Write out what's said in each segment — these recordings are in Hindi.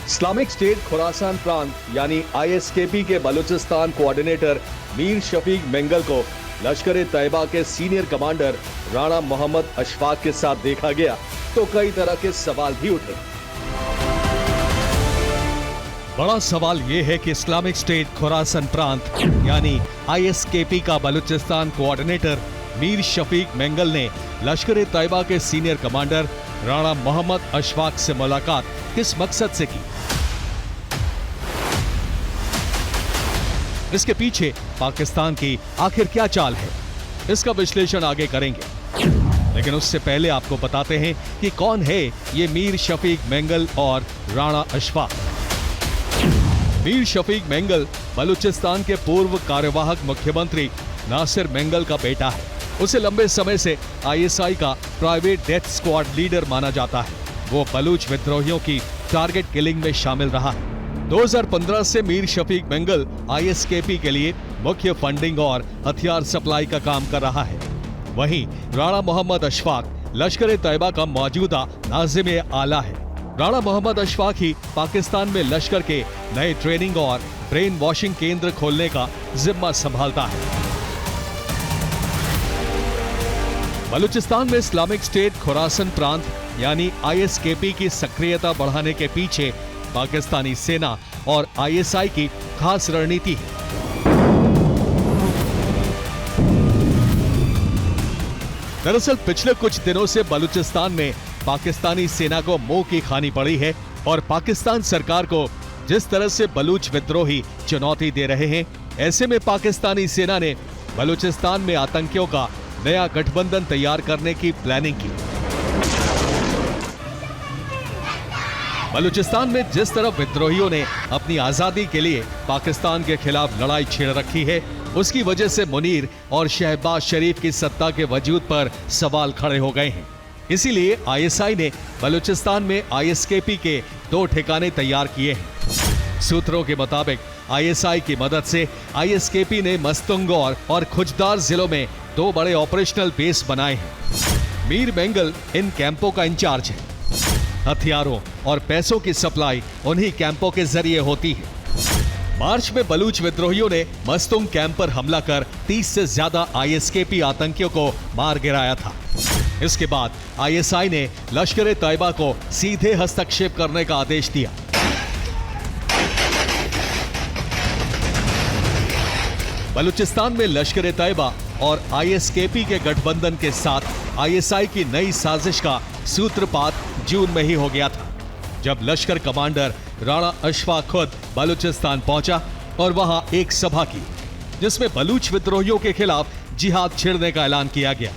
इस्लामिक स्टेट खुरासान प्रांत यानी आईएसकेपी के बलूचिस्तान कोऑर्डिनेटर मीर शफीक मेंगल को लश्कर ए तैयबा के सीनियर कमांडर राणा मोहम्मद अशफाक के साथ देखा गया तो कई तरह के सवाल भी उठे। बड़ा सवाल यह है कि इस्लामिक स्टेट खुरासान प्रांत यानी आईएसकेपी का बलूचिस्तान कोऑर्डिनेटर मीर शफीक मेंगल ने लश्कर ए तैयबा के सीनियर कमांडर राणा मोहम्मद अशफाक से मुलाकात किस मकसद से की। इसके पीछे पाकिस्तान की आखिर क्या चाल है, इसका विश्लेषण आगे करेंगे, लेकिन उससे पहले आपको बताते हैं कि कौन है ये मीर शफीक मेंगल और राणा अशफाक। मीर शफीक मेंगल बलूचिस्तान के पूर्व कार्यवाहक मुख्यमंत्री नासिर मेंगल का बेटा है। उसे लंबे समय से आईएसआई का प्राइवेट डेथ स्क्वाड लीडर माना जाता है। वो बलूच विद्रोहियों की टारगेट किलिंग में शामिल रहा है। 2015 से मीर शफीक मेंगल आईएसकेपी के लिए मुख्य फंडिंग और हथियार सप्लाई का काम कर रहा है। वहीं राणा मोहम्मद अशफाक लश्कर ए तैयबा का मौजूदा नाज़िम आला है। राणा मोहम्मद अशफाक ही पाकिस्तान में लश्कर के नए ट्रेनिंग और ब्रेन वॉशिंग केंद्र खोलने का जिम्मा संभालता है। बलूचिस्तान में इस्लामिक स्टेट खुरासान प्रांत यानी आईएसकेपी की सक्रियता बढ़ाने के पीछे पाकिस्तानी सेना और आईएसआई की खास रणनीति है। दरअसल पिछले कुछ दिनों से बलूचिस्तान में पाकिस्तानी सेना को मुंह की खानी पड़ी है और पाकिस्तान सरकार को जिस तरह से बलूच विद्रोही चुनौती दे रहे हैं, ऐसे में पाकिस्तानी सेना ने बलूचिस्तान में आतंकियों का नया गठबंधन तैयार करने की प्लानिंग की। बलूचिस्तान में जिस तरह विद्रोहियों ने अपनी आजादी के लिए पाकिस्तान के खिलाफ लड़ाई छेड़ रखी है, उसकी वजह से मुनीर और शहबाज शरीफ की सत्ता के वजूद पर सवाल खड़े हो गए हैं। इसीलिए आईएसआई ने बलूचिस्तान में आईएसकेपी के 2 ठिकाने तैयार किए हैं। सूत्रों के मुताबिक आईएसआई की मदद से आईएसकेपी ने मस्तंगौर और खुजदार जिलों में 2 बड़े ऑपरेशनल बेस बनाए हैं। मीर मेंगल इन कैंपों का इंचार्ज है। हथियारों और पैसों की सप्लाई उन्हीं कैंपों के जरिए होती है। मार्च में बलूच विद्रोहियों ने मस्तुंग कैंप पर हमला कर 30 से ज्यादा आईएसकेपी आतंकियों को मार गिराया था। इसके बाद आईएसआई ने लश्कर ए तैयबा को सीधे हस्तक्षेप करने का आदेश दिया। बलूचिस्तान में लश्कर ए तैयबा और आईएसकेपी के गठबंधन के साथ आईएसआई की नई साजिश का सूत्रपात जून में ही हो गया था, जब लश्कर कमांडर राणा अशफाक खुद बलूचिस्तान पहुंचा और वहां एक सभा की, जिसमें बलूच विद्रोहियों के खिलाफ जिहाद छेड़ने का ऐलान किया गया।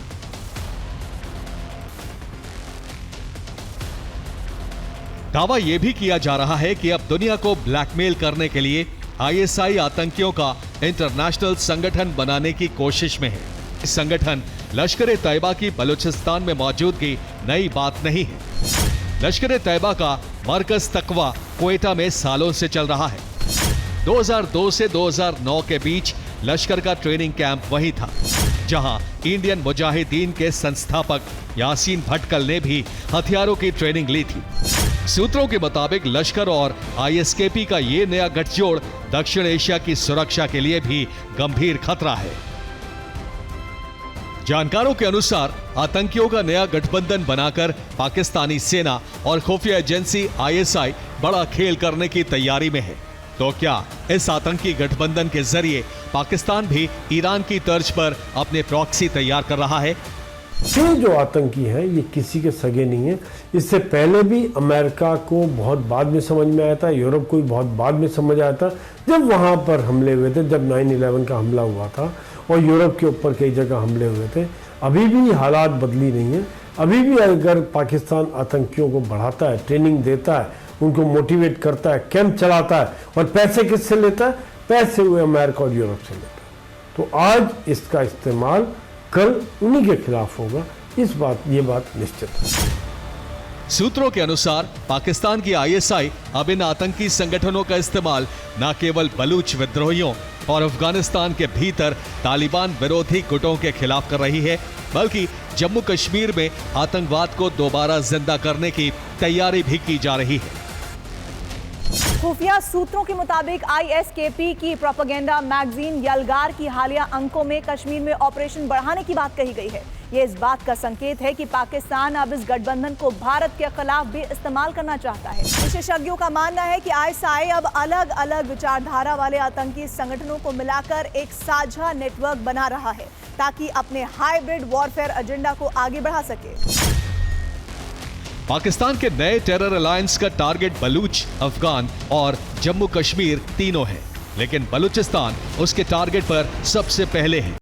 दावा यह भी किया जा रहा है कि अब दुनिया को ब्लैकमेल करने के लिए आईएसआई आतंकियों का इंटरनेशनल संगठन बनाने की कोशिश में है। इस संगठन लश्कर ए तैयबा की बलूचिस्तान में मौजूदगी नई बात नहीं है। लश्कर ए तैयबा का मरकज तकवा क्वेटा में सालों से चल रहा है। 2002 से 2009 के बीच लश्कर का ट्रेनिंग कैंप वही था, जहां इंडियन मुजाहिदीन के संस्थापक यासीन भटकल ने भी हथियारों की ट्रेनिंग ली थी। सूत्रों के मुताबिक लश्कर और आईएसकेपी का ये नया गठजोड़ दक्षिण एशिया की सुरक्षा के लिए भी गंभीर खतरा है। जानकारों के अनुसार आतंकियों का नया गठबंधन बनाकर पाकिस्तानी सेना और खुफिया एजेंसी आईएसआई बड़ा खेल करने की तैयारी में है। तो क्या इस आतंकी गठबंधन के जरिए पाकिस्तान भी ईरान की तर्ज पर अपने प्रॉक्सी तैयार कर रहा है? ये जो आतंकी हैं ये किसी के सगे नहीं है। इससे पहले भी अमेरिका को बहुत बाद में समझ में आया था, यूरोप को भी बहुत बाद में समझ आया था, जब वहाँ पर हमले हुए थे, जब 9/11 का हमला हुआ था और यूरोप के ऊपर कई जगह हमले हुए थे। अभी भी हालात बदली नहीं है। अभी भी अगर पाकिस्तान आतंकियों को बढ़ाता है, ट्रेनिंग देता है, उनको मोटिवेट करता है, कैंप चलाता है और पैसे किससे लेता है? पैसे हुए अमेरिका और यूरोप से लेता है। तो आज इसका इस्तेमाल कल उन्हीं के खिलाफ होगा, ये बात निश्चित है। सूत्रों के अनुसार पाकिस्तान की आईएसआई अब इन आतंकी संगठनों का इस्तेमाल न केवल बलूच विद्रोहियों और अफगानिस्तान के भीतर तालिबान विरोधी गुटों के खिलाफ कर रही है, बल्कि जम्मू कश्मीर में आतंकवाद को दोबारा जिंदा करने की तैयारी भी की जा रही है। खुफिया सूत्रों के मुताबिक ISKP की प्रोपेगेंडा मैगजीन यलगार की हालिया अंकों में कश्मीर में ऑपरेशन बढ़ाने की बात कही गई है। ये इस बात का संकेत है कि पाकिस्तान अब इस गठबंधन को भारत के खिलाफ भी इस्तेमाल करना चाहता है। विशेषज्ञों का मानना है कि ISI अब अलग अलग विचारधारा वाले आतंकी संगठनों को मिलाकर एक साझा नेटवर्क बना रहा है ताकि अपने हाइब्रिड वॉरफेयर एजेंडा को आगे बढ़ा सके। पाकिस्तान के नए टेरर अलायंस का टारगेट बलूच, अफगान और जम्मू कश्मीर तीनों है, लेकिन बलूचिस्तान उसके टारगेट पर सबसे पहले है।